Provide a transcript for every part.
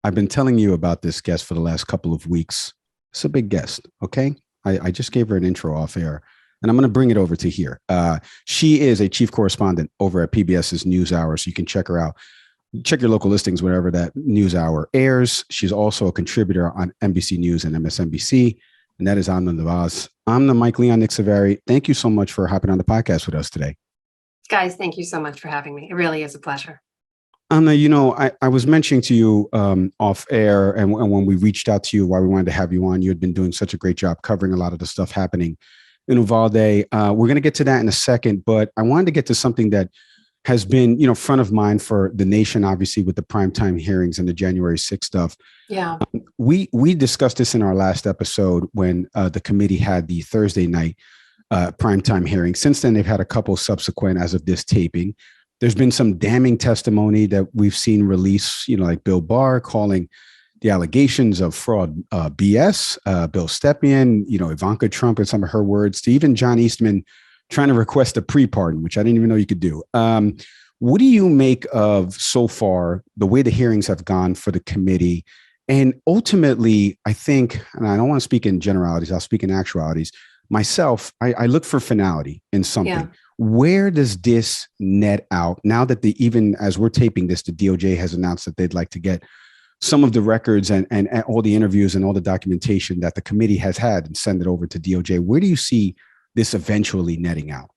I've been telling you about this guest for the last couple of weeks. It's a big guest, okay? I just gave her an intro off air, and I'm going to bring it over to here. She is a chief correspondent over at PBS's NewsHour, so you can check her out. Check your local listings wherever that NewsHour airs. She's also a contributor on NBC News and MSNBC, and that is Amna Nawaz. Amna, Mike Leon, Nick Savary, thank you so much for hopping on the podcast with us today. Guys, thank you so much for having me. It really is a pleasure. Amna, I was mentioning to you off air, and when we reached out to you why we wanted to have you on, you had been doing such a great job covering a lot of the stuff happening in Uvalde. We're going to get to that in a second, but I wanted to get to something that has been, front of mind for the nation, obviously, with the primetime hearings and the January 6th stuff. Yeah. We discussed this in our last episode when the committee had the Thursday night primetime hearing. Since then, they've had a couple subsequent as of this taping. There's been some damning testimony that we've seen released, like Bill Barr calling the allegations of fraud BS, Bill Stepien, Ivanka Trump and some of her words, to even John Eastman trying to request a pre-pardon, which I didn't even know you could do. What do you make of so far the way the hearings have gone for the committee? And ultimately, I think, and I don't want to speak in generalities, I'll speak in actualities. Myself, I look for finality in something. Yeah. Where does this net out now that even as we're taping this, the DOJ has announced that they'd like to get some of the records and all the interviews and all the documentation that the committee has had and send it over to DOJ. Where do you see this eventually netting out?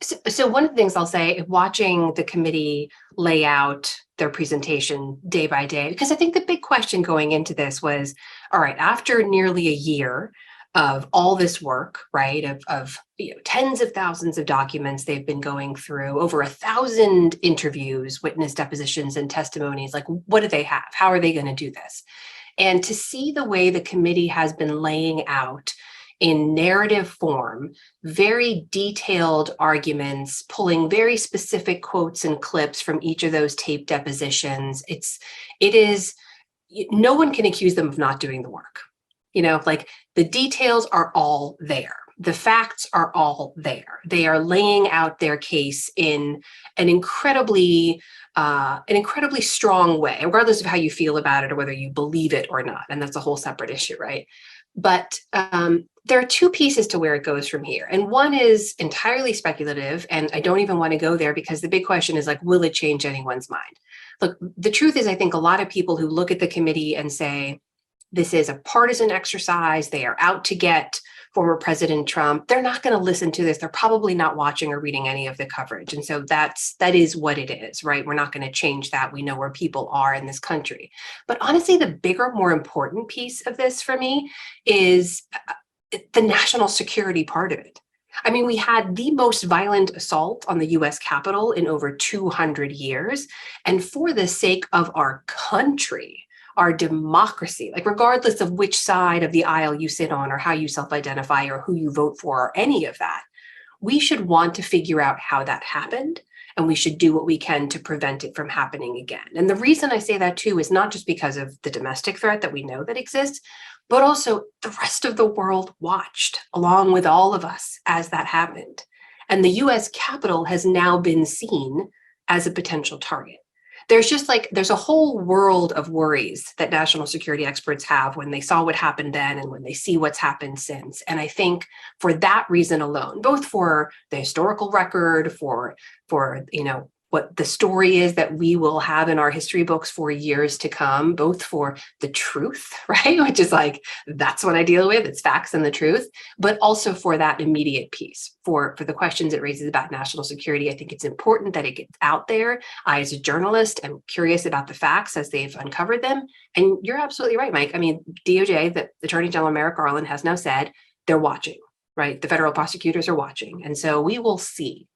So one of the things I'll say, watching the committee lay out their presentation day by day, because I think the big question going into this was, all right, after nearly a year of all this work, right, of tens of thousands of documents they've been going through, over 1,000 interviews, witness depositions and testimonies, like what do they have? How are they going to do this? And to see the way the committee has been laying out in narrative form, very detailed arguments, pulling very specific quotes and clips from each of those tape depositions, it is, no one can accuse them of not doing the work. Like the details are all there. The facts are all there. They are laying out their case in an incredibly strong way, regardless of how you feel about it or whether you believe it or not. And that's a whole separate issue, right? But there are two pieces to where it goes from here. And one is entirely speculative, and I don't even want to go there because the big question is like, will it change anyone's mind? Look, the truth is, I think a lot of people who look at the committee and say, this is a partisan exercise, they are out to get former President Trump, they're not going to listen to this. They're probably not watching or reading any of the coverage. And so that is what it is, right? We're not going to change that. We know where people are in this country. But honestly, the bigger, more important piece of this for me is the national security part of it. I mean, we had the most violent assault on the US Capitol in over 200 years. And for the sake of our country, our democracy, like regardless of which side of the aisle you sit on or how you self-identify or who you vote for or any of that, we should want to figure out how that happened, and we should do what we can to prevent it from happening again. And the reason I say that too is not just because of the domestic threat that we know that exists, but also the rest of the world watched along with all of us as that happened. And the US Capitol has now been seen as a potential target. There's a whole world of worries that national security experts have when they saw what happened then and when they see what's happened since. And I think for that reason alone, both for the historical record, for what the story is that we will have in our history books for years to come, both for the truth, right? Which is like, that's what I deal with, it's facts and the truth, but also for that immediate piece, for the questions it raises about national security. I think it's important that it gets out there. I, as a journalist, am curious about the facts as they've uncovered them. And you're absolutely right, Mike. I mean, DOJ, the Attorney General Merrick Garland, has now said they're watching, right? The federal prosecutors are watching. And so we will see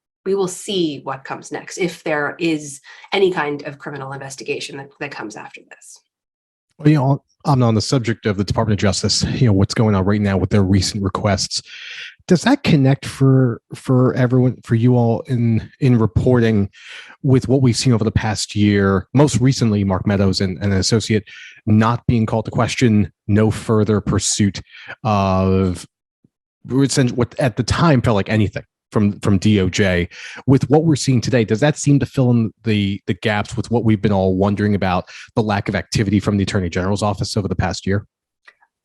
what comes next, if there is any kind of criminal investigation that comes after this. Well, I'm on the subject of the Department of Justice, what's going on right now with their recent requests. Does that connect for everyone, for you all in reporting with what we've seen over the past year? Most recently, Mark Meadows and an associate not being called to question, no further pursuit of what at the time felt like anything from DOJ. With what we're seeing today, does that seem to fill in the gaps with what we've been all wondering about, the lack of activity from the Attorney General's office over the past year?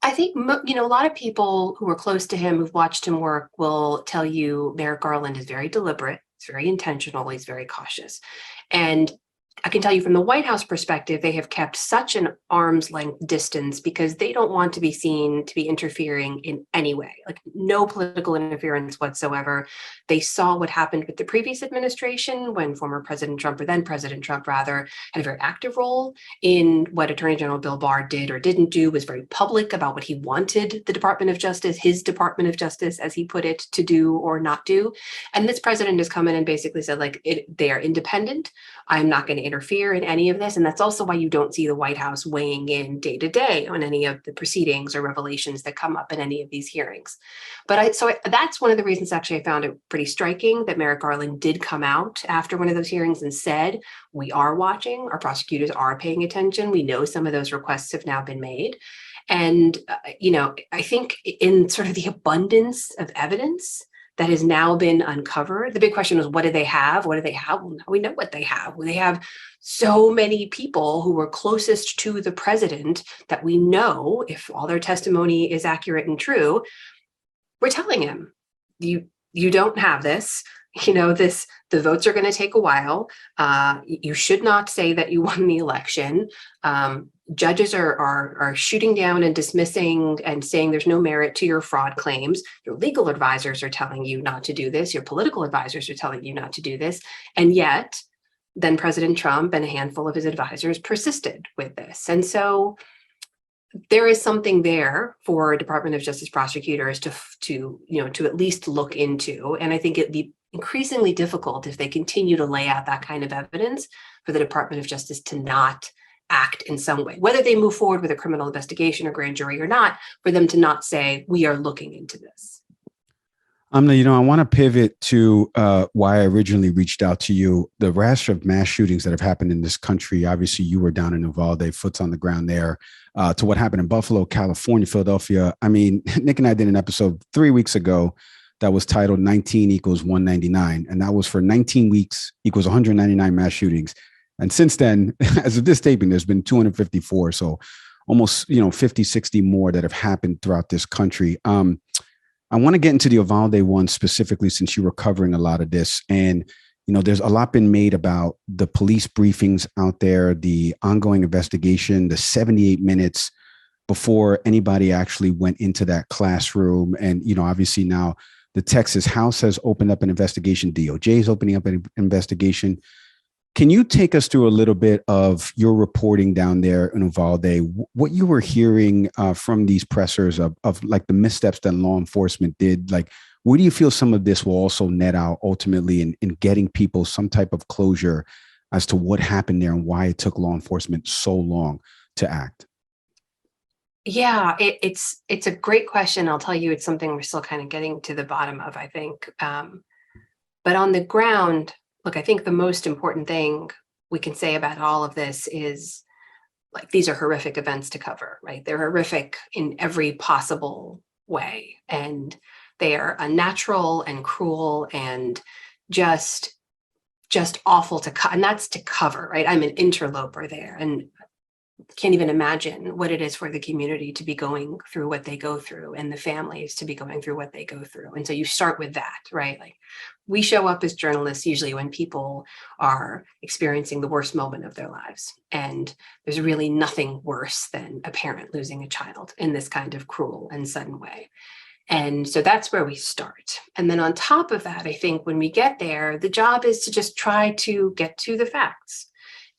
I think, a lot of people who are close to him, who've watched him work, will tell you Merrick Garland is very deliberate. It's very intentional. He's very cautious. And I can tell you from the White House perspective, they have kept such an arm's length distance because they don't want to be seen to be interfering in any way, like no political interference whatsoever. They saw what happened with the previous administration when former President Trump, or then President Trump rather, had a very active role in what Attorney General Bill Barr did or didn't do, was very public about what he wanted the Department of Justice, his Department of Justice, as he put it, to do or not do. And this president has come in and basically said, like, they are independent. I'm not going to interfere in any of this. And that's also why you don't see the White House weighing in day to day on any of the proceedings or revelations that come up in any of these hearings. So that's one of the reasons actually I found it pretty striking that Merrick Garland did come out after one of those hearings and said, we are watching, our prosecutors are paying attention. We know some of those requests have now been made. And, I think in sort of the abundance of evidence that has now been uncovered. The big question was, what do they have? What do they have? Well, now we know what they have. They have so many people who were closest to the president that we know, if all their testimony is accurate and true, we're telling him, you don't have this. The votes are going to take a while. You should not say that you won the election. Judges are shooting down and dismissing and saying there's no merit to your fraud claims. Your legal advisors are telling you not to do this. Your political advisors are telling you not to do this. And yet, then President Trump and a handful of his advisors persisted with this. And so there is something there for Department of Justice prosecutors to at least look into. And I think it'd be increasingly difficult if they continue to lay out that kind of evidence for the Department of Justice to not act in some way, whether they move forward with a criminal investigation or grand jury or not, for them to not say, we are looking into this. Amna, I want to pivot to why I originally reached out to you. The rash of mass shootings that have happened in this country. Obviously, you were down in Uvalde, foot's on the ground there, to what happened in Buffalo, California, Philadelphia. I mean, Nick and I did an episode 3 weeks ago that was titled 19 equals 199. And that was for 19 weeks equals 199 mass shootings. And since then, as of this taping, there's been 254. So almost, 50, 60 more that have happened throughout this country. I want to get into the Uvalde one specifically, since you were covering a lot of this. And, there's a lot been made about the police briefings out there, the ongoing investigation, the 78 minutes before anybody actually went into that classroom. And, obviously now the Texas House has opened up an investigation. DOJ is opening up an investigation. Can you take us through a little bit of your reporting down there in Uvalde, what you were hearing from these pressers of like the missteps that law enforcement did? Like, where do you feel some of this will also net out ultimately in getting people some type of closure as to what happened there and why it took law enforcement so long to act? Yeah, it's a great question. I'll tell you, it's something we're still kind of getting to the bottom of, I think. But on the ground, look, I think the most important thing we can say about all of this is, like, these are horrific events to cover, right? They're horrific in every possible way. And they are unnatural and cruel and just awful and that's to cover, right? I'm an interloper there and can't even imagine what it is for the community to be going through what they go through and the families to be going through what they go through. And so you start with that, right? Like, we show up as journalists usually when people are experiencing the worst moment of their lives. And there's really nothing worse than a parent losing a child in this kind of cruel and sudden way. And so that's where we start. And then on top of that, I think when we get there, the job is to just try to get to the facts.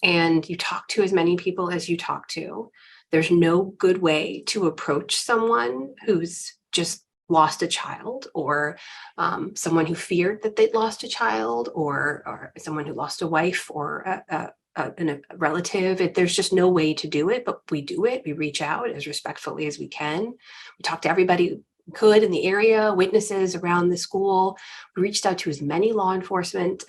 And you talk to as many people as you talk to. There's no good way to approach someone who's just lost a child, or someone who feared that they'd lost a child, or someone who lost a wife or a relative. There's just no way to do it, but we do it. We reach out as respectfully as we can. We talk to everybody we could in the area, witnesses around the school. We reached out to as many law enforcement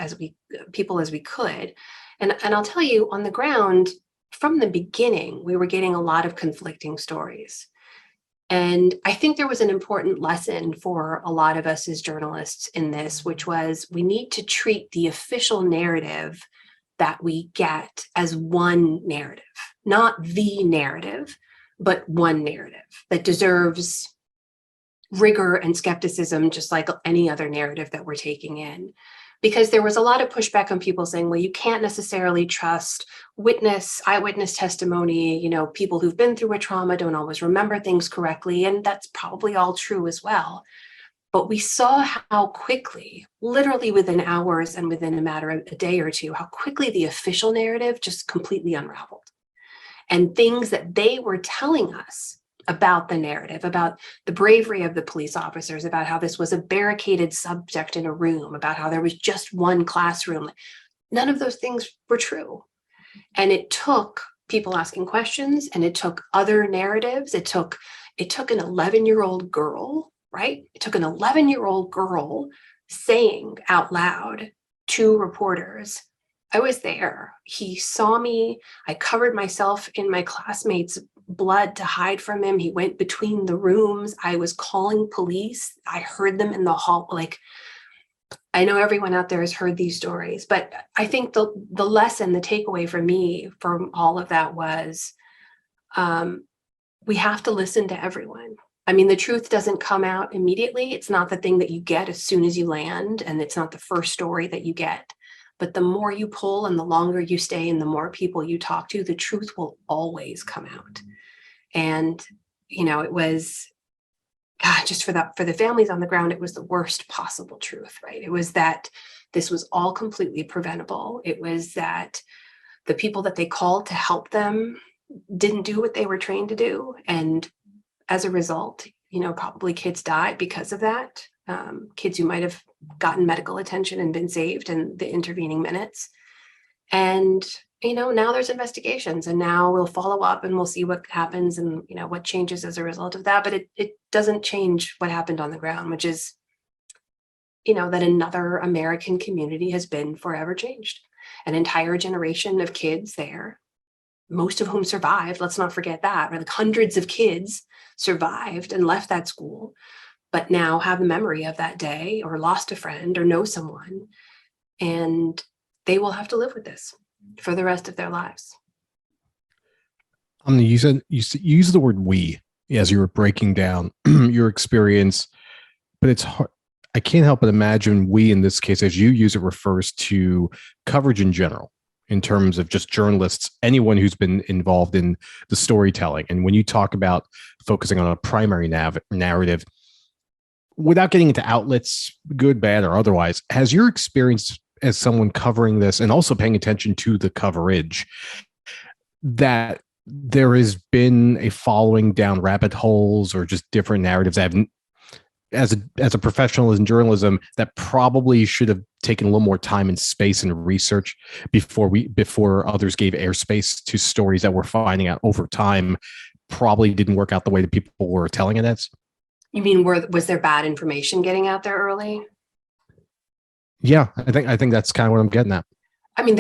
people as we could. And I'll tell you, on the ground, from the beginning, we were getting a lot of conflicting stories. And I think there was an important lesson for a lot of us as journalists in this, which was we need to treat the official narrative that we get as one narrative, not the narrative, but one narrative that deserves rigor and skepticism, just like any other narrative that we're taking in. Because there was a lot of pushback on people saying, well, you can't necessarily trust eyewitness testimony. People who've been through a trauma don't always remember things correctly. And that's probably all true as well. But we saw how quickly, literally within hours and within a matter of a day or two, how quickly the official narrative just completely unraveled. And things that they were telling us about the narrative, about the bravery of the police officers, about how this was a barricaded subject in a room, about how there was just one classroom. None of those things were true. And it took people asking questions, and it took other narratives. It took an 11-year-old girl, right? It took an 11-year-old girl saying out loud to reporters, I was there. He saw me. I covered myself in my classmates' blood to hide from him. He went between the rooms. I was calling police. I heard them in the hall. I know everyone out there has heard these stories, but I think the lesson, the takeaway for me from all of that was we have to listen to everyone. I mean, the truth doesn't come out immediately. It's not the thing that you get as soon as you land, and it's not the first story that you get. But the more you pull and the longer you stay and the more people you talk to, the truth will always come out. And, it was, just for the families on the ground, it was the worst possible truth, right? It was that this was all completely preventable. It was that the people that they called to help them didn't do what they were trained to do. And as a result, probably kids died because of that. Kids who might have gotten medical attention and been saved in the intervening minutes. And, now there's investigations, and now we'll follow up and we'll see what happens and, what changes as a result of that. But it doesn't change what happened on the ground, which is, that another American community has been forever changed. An entire generation of kids there, most of whom survived. Let's not forget that, right? Like hundreds of kids survived and left that school, but now have a memory of that day or lost a friend or know someone. And they will have to live with this for the rest of their lives. You said you use the word "we" as you were breaking down your experience, but it's hard. I can't help but imagine "we" in this case, as you use it, refers to coverage in general, in terms of just journalists, anyone who's been involved in the storytelling. And when you talk about focusing on a primary narrative, without getting into outlets, good, bad, or otherwise, has your experience as someone covering this and also paying attention to the coverage, that there has been a following down rabbit holes or just different narratives that have, as a professional in journalism, that probably should have taken a little more time and space and research before others gave airspace to stories that we're finding out over time probably didn't work out the way that people were telling it as? You mean, was there bad information getting out there early? Yeah, I think that's kind of what I'm getting at. I mean,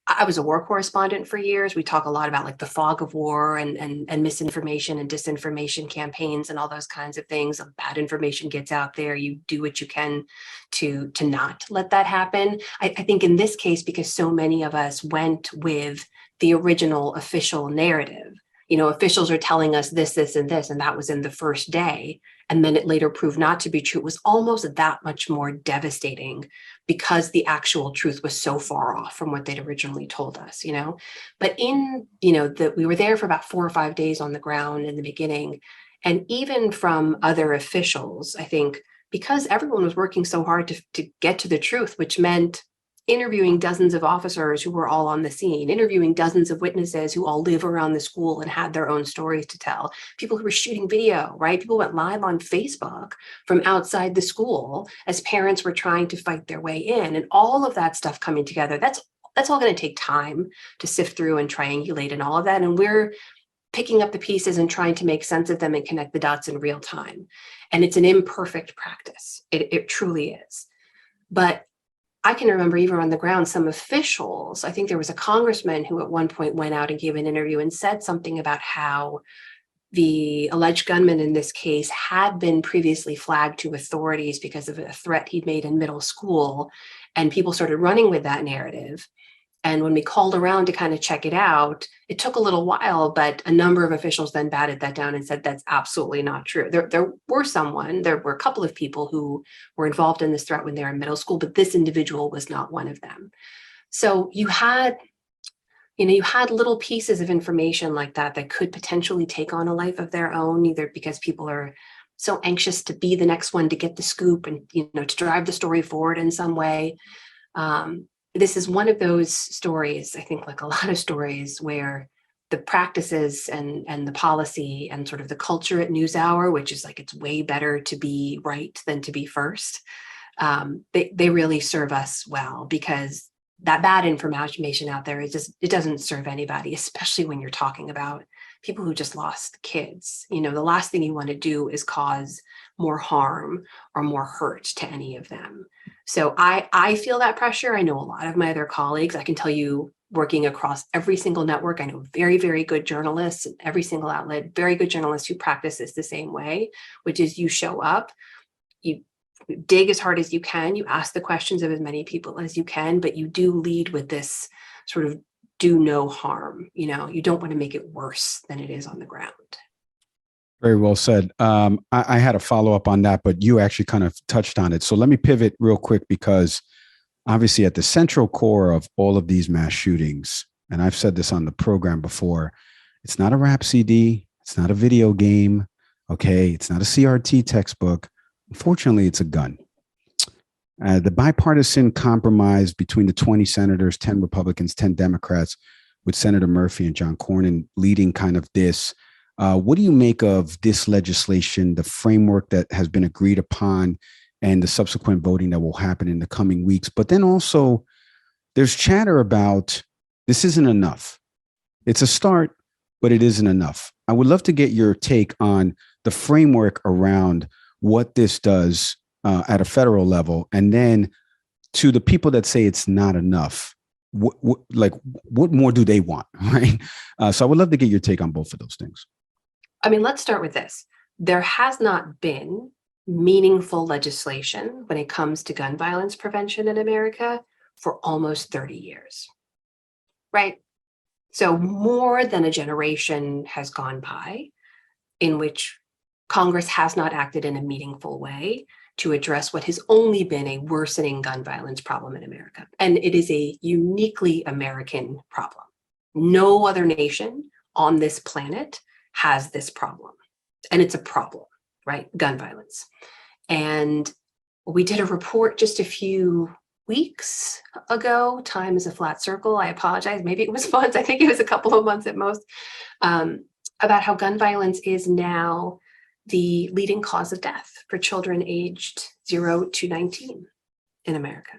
I was a war correspondent for years. We talk a lot about the fog of war and misinformation and disinformation campaigns and all those kinds of things. Bad information gets out there. You do what you can to not let that happen. I think in this case, because so many of us went with the original official narrative, officials are telling us this, and this, and that was in the first day. And then it later proved not to be true. It was almost that much more devastating because the actual truth was so far off from what they'd originally told us, But we were there for about 4 or 5 days on the ground in the beginning. And even from other officials, I think, because everyone was working so hard to get to the truth, which meant interviewing dozens of officers who were all on the scene, interviewing dozens of witnesses who all live around the school and had their own stories to tell, people who were shooting video, right? People went live on Facebook from outside the school as parents were trying to fight their way in, and all of that stuff coming together. That's all going to take time to sift through and triangulate and all of that. And we're picking up the pieces and trying to make sense of them and connect the dots in real time. And it's an imperfect practice. It truly is. But I can remember even on the ground, some officials, I think there was a congressman who at one point went out and gave an interview and said something about how The alleged gunman in this case had been previously flagged to authorities because of a threat he'd made in middle school, and people started running with that narrative. And when we called around to kind of check it out, it took a little while, but a number of officials then batted that down and said that's absolutely not true. There were a couple of people who were involved in this threat when they were in middle school, but this individual was not one of them. So you had little pieces of information like that could potentially take on a life of their own, either because people are so anxious to be the next one to get the scoop and, to drive the story forward in some way. This is one of those stories, I think, like a lot of stories, where the practices and the policy and sort of the culture at NewsHour, which is like, it's way better to be right than to be first. They really serve us well, because that bad information out there, it doesn't serve anybody, especially when you're talking about people who just lost kids. The last thing you want to do is cause more harm or more hurt to any of them. So I feel that pressure. I know a lot of my other colleagues. I can tell you, working across every single network, I know very, very good journalists in every single outlet, very good journalists who practice this the same way, which is you show up, you dig as hard as you can, you ask the questions of as many people as you can, but you do lead with this sort of do no harm. You don't want to make it worse than it is on the ground. Very well said. I had a follow-up on that, but you actually kind of touched on it. So let me pivot real quick, because obviously at the central core of all of these mass shootings, and I've said this on the program before, it's not a rap CD, it's not a video game, okay? It's not a CRT textbook. Unfortunately, it's a gun. The bipartisan compromise between the 20 senators, 10 Republicans, 10 Democrats, with Senator Murphy and John Cornyn leading kind of this. What do you make of this legislation, the framework that has been agreed upon, and the subsequent voting that will happen in the coming weeks? But then also, there's chatter about this isn't enough. It's a start, but it isn't enough. I would love to get your take on the framework around what this does at a federal level, and then to the people that say it's not enough, what more do they want, right? So I would love to get your take on both of those things. I mean, let's start with this. There has not been meaningful legislation when it comes to gun violence prevention in America for almost 30 years, right? So more than a generation has gone by in which Congress has not acted in a meaningful way to address what has only been a worsening gun violence problem in America. And it is a uniquely American problem. No other nation on this planet has this problem. And it's a problem, right? Gun violence. And we did a report just a few weeks ago. Time is a flat circle. I apologize. Maybe it was months. I think it was a couple of months at most, about how gun violence is now the leading cause of death for children aged 0 to 19 in America.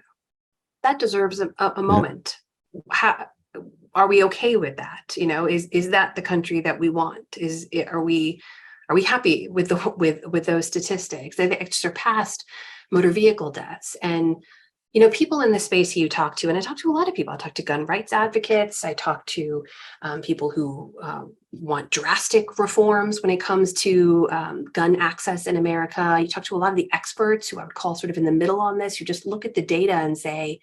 That deserves a moment. How, are we okay with that? Is that the country that we want? Are we happy with those statistics? They surpassed motor vehicle deaths. And people in the space who you talk to, and I talk to a lot of people. I talk to gun rights advocates. I talk to people who want drastic reforms when it comes to gun access in America. You talk to a lot of the experts who I would call sort of in the middle on this, who just look at the data and say,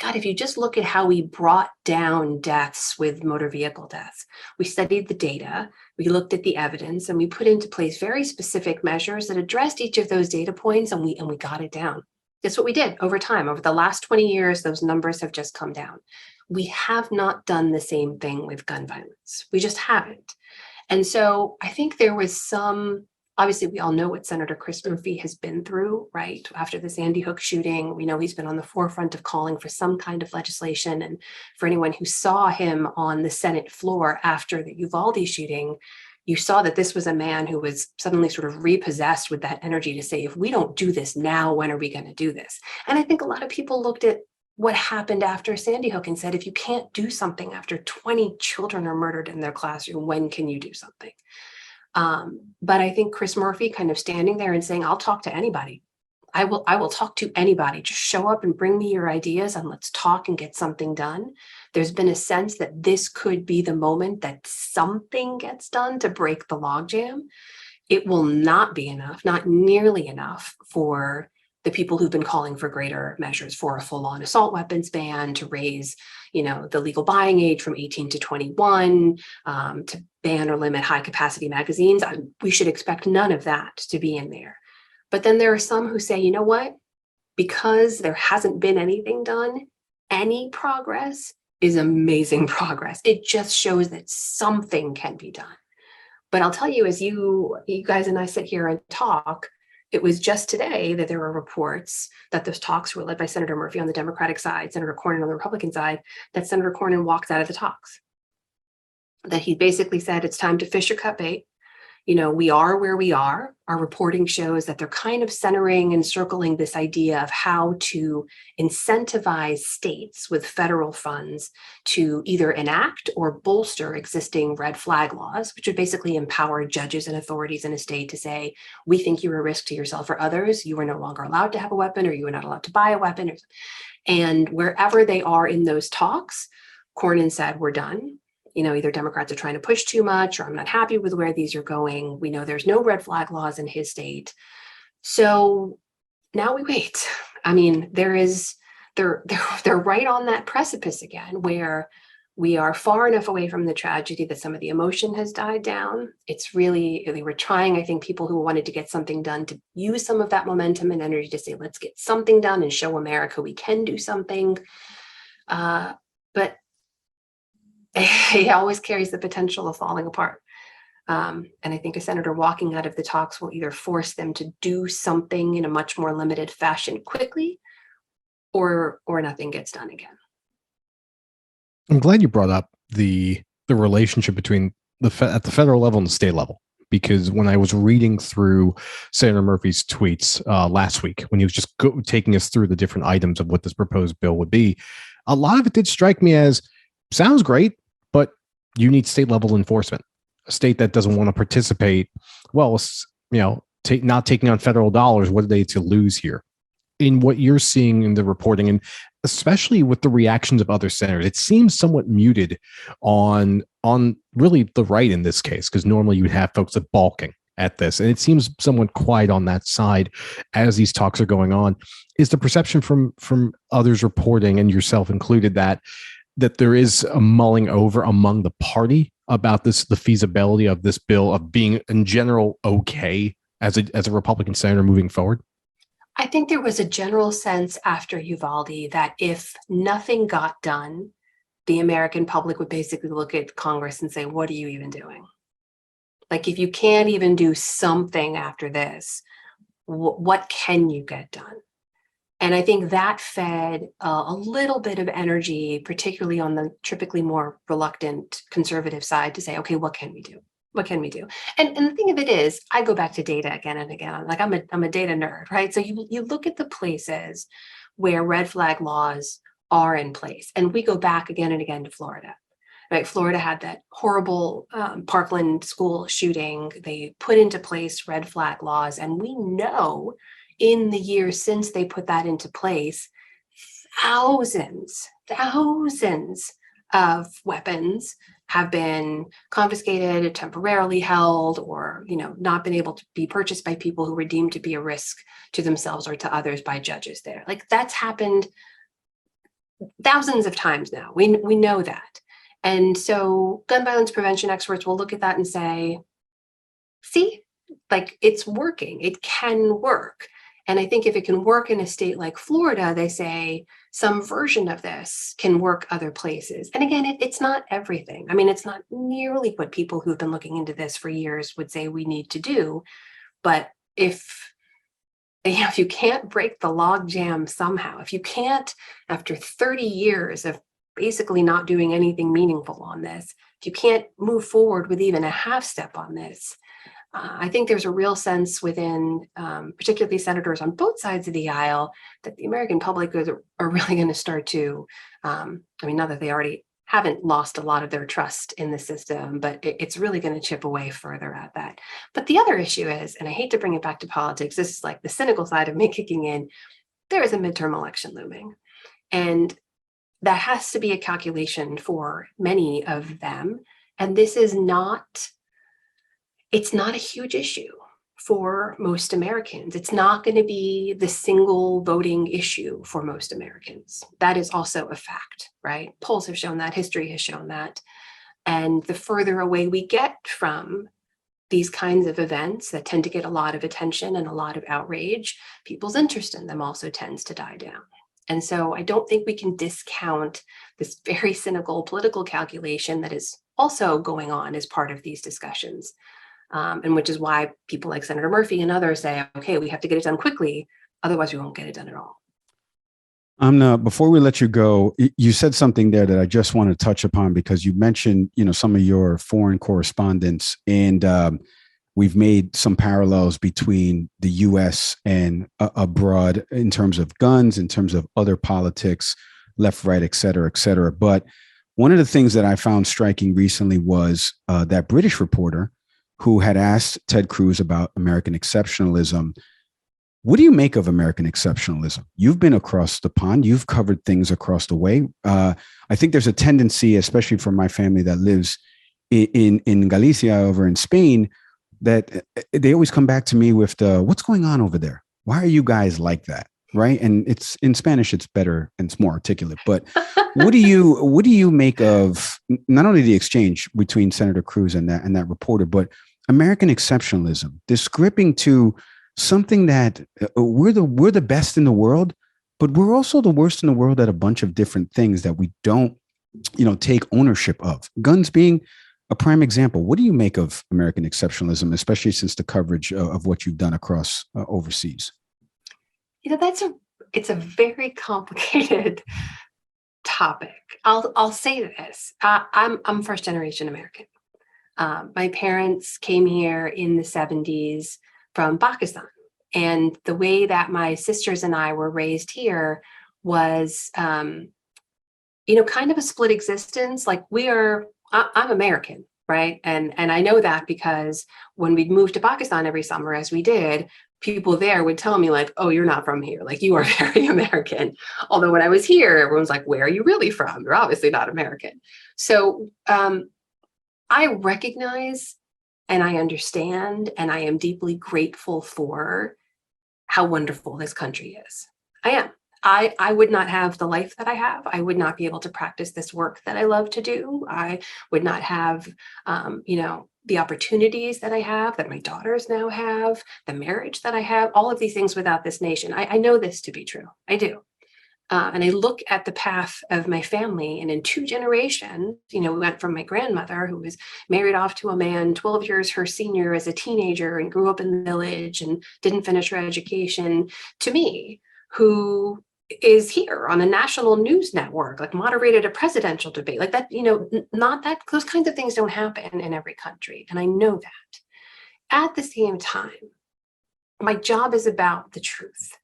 God, if you just look at how we brought down deaths with motor vehicle deaths, we studied the data, we looked at the evidence, and we put into place very specific measures that addressed each of those data points, and we got it down. That's what we did over time. Over the last 20 years, those numbers have just come down. We have not done the same thing with gun violence. We just haven't. And so I think there was obviously we all know what Senator Chris Murphy has been through, right? After the Sandy Hook shooting, we know he's been on the forefront of calling for some kind of legislation. And for anyone who saw him on the Senate floor after the Uvalde shooting, you saw that this was a man who was suddenly sort of repossessed with that energy to say, if we don't do this now, when are we going to do this? And I think a lot of people looked at what happened after Sandy Hook and said, if you can't do something after 20 children are murdered in their classroom, when can you do something? But I think Chris Murphy kind of standing there and saying, I'll talk to anybody. I will talk to anybody. Just show up and bring me your ideas and let's talk and get something done. There's been a sense that this could be the moment that something gets done to break the logjam. It will not be enough, not nearly enough for the people who've been calling for greater measures, for a full-on assault weapons ban, to raise, the legal buying age from 18 to 21, to ban or limit high-capacity magazines. We should expect none of that to be in there. But then there are some who say, you know what? Because there hasn't been anything done, any progress is amazing progress. It just shows that something can be done. But I'll tell you, as you guys and I sit here and talk, it was just today that there were reports that those talks were led by Senator Murphy on the Democratic side, Senator Cornyn on the Republican side, that Senator Cornyn walked out of the talks. That he basically said, it's time to fish or cut bait. We are where we are. Our reporting shows that they're kind of centering and circling this idea of how to incentivize states with federal funds to either enact or bolster existing red flag laws, which would basically empower judges and authorities in a state to say, we think you're a risk to yourself or others. You are no longer allowed to have a weapon, or you are not allowed to buy a weapon. And wherever they are in those talks, Cornyn said, we're done. Either Democrats are trying to push too much, or I'm not happy with where these are going. We know there's no red flag laws in his state. So now we wait. They're right on that precipice again, where we are far enough away from the tragedy that some of the emotion has died down. It's really, they were trying, I think, people who wanted to get something done to use some of that momentum and energy to say, let's get something done and show America we can do something. But it always carries the potential of falling apart. And I think a senator walking out of the talks will either force them to do something in a much more limited fashion quickly, or nothing gets done again. I'm glad you brought up the relationship between at the federal level and the state level, because when I was reading through Senator Murphy's tweets last week, when he was just taking us through the different items of what this proposed bill would be, a lot of it did strike me as, sounds great, but you need state level enforcement. A state that doesn't want to participate, well, not taking on federal dollars, what are they to lose here? In what you're seeing in the reporting, and especially with the reactions of other senators, it seems somewhat muted on really the right in this case, because normally you would have folks that balking at this, and it seems somewhat quiet on that side as these talks are going on. Is the perception from others reporting, and yourself included, that there is a mulling over among the party about the feasibility of this bill, of being in general okay as a Republican senator moving forward? I think there was a general sense after Uvalde that if nothing got done, the American public would basically look at Congress and say, what are you even doing? Like, if you can't even do something after this, what can you get done? And I think that fed a little bit of energy, particularly on the typically more reluctant conservative side, to say, okay, what can we do? What can we do? And the thing of it is, I go back to data again and again. Like, I'm a data nerd, right? So you look at the places where red flag laws are in place, and we go back again and again to Florida. Right? Florida had that horrible Parkland school shooting. They put into place red flag laws, and we know in the years since they put that into place, thousands of weapons have been confiscated, temporarily held, or not been able to be purchased by people who were deemed to be a risk to themselves or to others by judges there. Like, that's happened thousands of times now. We know that. And so gun violence prevention experts will look at that and say, see, like, it's working. It can work. And I think if it can work in a state like Florida, they say some version of this can work other places. And again, it's not everything. I mean, it's not nearly what people who've been looking into this for years would say we need to do. But if you can't break the log jam somehow, if you can't, after 30 years of basically not doing anything meaningful on this, if you can't move forward with even a half step on this, I think there's a real sense within, particularly senators on both sides of the aisle, that the American public are really going to start to, not that they already haven't lost a lot of their trust in the system, but it's really going to chip away further at that. But the other issue is, and I hate to bring it back to politics, this is like the cynical side of me kicking in, there is a midterm election looming. And that has to be a calculation for many of them. And this is not, it's not a huge issue for most Americans. It's not going to be the single voting issue for most Americans. That is also a fact, right? Polls have shown that, history has shown that. And the further away we get from these kinds of events that tend to get a lot of attention and a lot of outrage, people's interest in them also tends to die down. And so I don't think we can discount this very cynical political calculation that is also going on as part of these discussions. And which is why people like Senator Murphy and others say, okay, we have to get it done quickly, otherwise we won't get it done at all. Amna, before we let you go, you said something there that I just want to touch upon, because you mentioned, some of your foreign correspondents, and we've made some parallels between the U.S. and abroad in terms of guns, in terms of other politics, left, right, et cetera, et cetera. But one of the things that I found striking recently was that British reporter who had asked Ted Cruz about American exceptionalism. What do you make of American exceptionalism? You've been across the pond. You've covered things across the way. I think there's a tendency, especially for my family that lives in Galicia over in Spain, that they always come back to me with what's going on over there? Why are you guys like that? Right. And it's in Spanish, it's better and it's more articulate. But what do you make of not only the exchange between Senator Cruz and that reporter, but American exceptionalism, this gripping to something that we're the best in the world, but we're also the worst in the world at a bunch of different things that we don't, take ownership of. Guns being a prime example. What do you make of American exceptionalism, especially since the coverage of what you've done across overseas? It's a very complicated topic. I'll say this. I'm first generation American. My parents came here in the 70s from Pakistan. And the way that my sisters and I were raised here was, kind of a split existence. Like I'm American, right? And I know that because when we'd move to Pakistan every summer, as we did, people there would tell me like, oh, you're not from here. Like you are very American. Although when I was here, everyone's like, where are you really from? You're obviously not American. So I recognize and I understand, and I am deeply grateful for how wonderful this country is. I am. I would not have the life that I have. I would not be able to practice this work that I love to do. I would not have, the opportunities that I have, that my daughters now have, the marriage that I have, all of these things without this nation. I know this to be true. I do. And I look at the path of my family, and in 2 generations, we went from my grandmother, who was married off to a man 12 years her senior as a teenager and grew up in the village and didn't finish her education, to me, who is here on a national news network, like moderated a presidential debate, like that, not that those kinds of things don't happen in every country. And I know that. At the same time, my job is about the truth.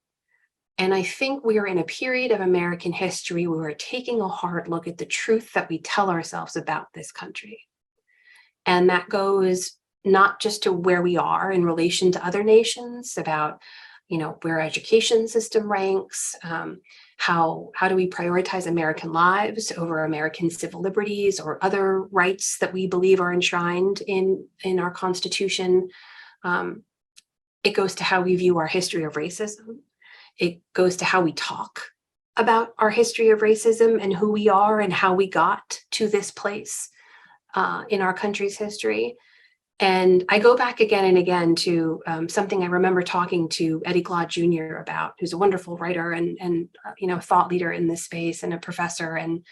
And I think we are in a period of American history where we're taking a hard look at the truth that we tell ourselves about this country. And that goes not just to where we are in relation to other nations, about where our education system ranks, how do we prioritize American lives over American civil liberties or other rights that we believe are enshrined in our Constitution. It goes to how we view our history of racism. It goes to how we talk about our history of racism and who we are and how we got to this place in our country's history. And I go back again and again to something I remember talking to Eddie Glaude Jr. about, who's a wonderful writer and thought leader in this space and a professor. And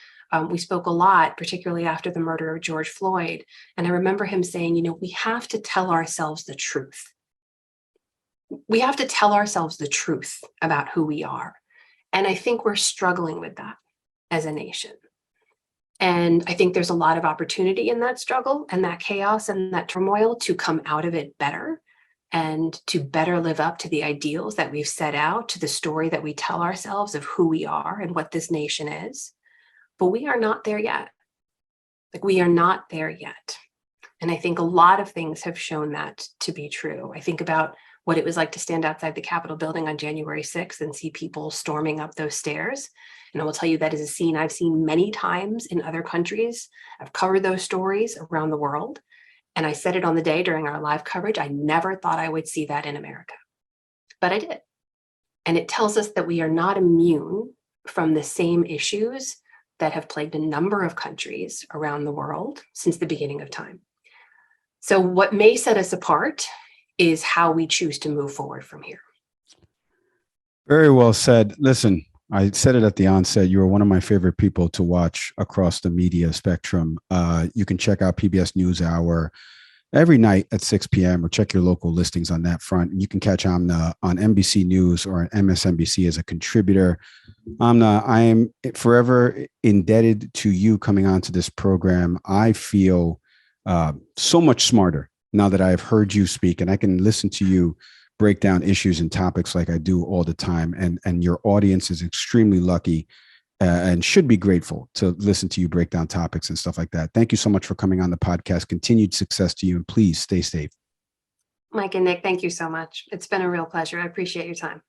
we spoke a lot, particularly after the murder of George Floyd. And I remember him saying, we have to tell ourselves the truth. We have to tell ourselves the truth about who we are. And I think we're struggling with that as a nation. And I think there's a lot of opportunity in that struggle and that chaos and that turmoil to come out of it better and to better live up to the ideals that we've set out, to the story that we tell ourselves of who we are and what this nation is. But we are not there yet. Like, we are not there yet. And I think a lot of things have shown that to be true. I think about what it was like to stand outside the Capitol building on January 6th and see people storming up those stairs. And I will tell you that is a scene I've seen many times in other countries. I've covered those stories around the world. And I said it on the day during our live coverage, I never thought I would see that in America, but I did. And it tells us that we are not immune from the same issues that have plagued a number of countries around the world since the beginning of time. So what may set us apart is how we choose to move forward from here. Very well said. Listen, I said it at the onset. You are one of my favorite people to watch across the media spectrum. You can check out PBS NewsHour every night at 6 p.m. or check your local listings on that front. And you can catch Amna on NBC News or on MSNBC as a contributor. Amna, I am forever indebted to you coming onto this program. I feel so much smarter now that I have heard you speak, and I can listen to you break down issues and topics like I do all the time. And your audience is extremely lucky and should be grateful to listen to you break down topics and stuff like that. Thank you so much for coming on the podcast. Continued success to you, and please stay safe. Mike and Nick, thank you so much. It's been a real pleasure. I appreciate your time.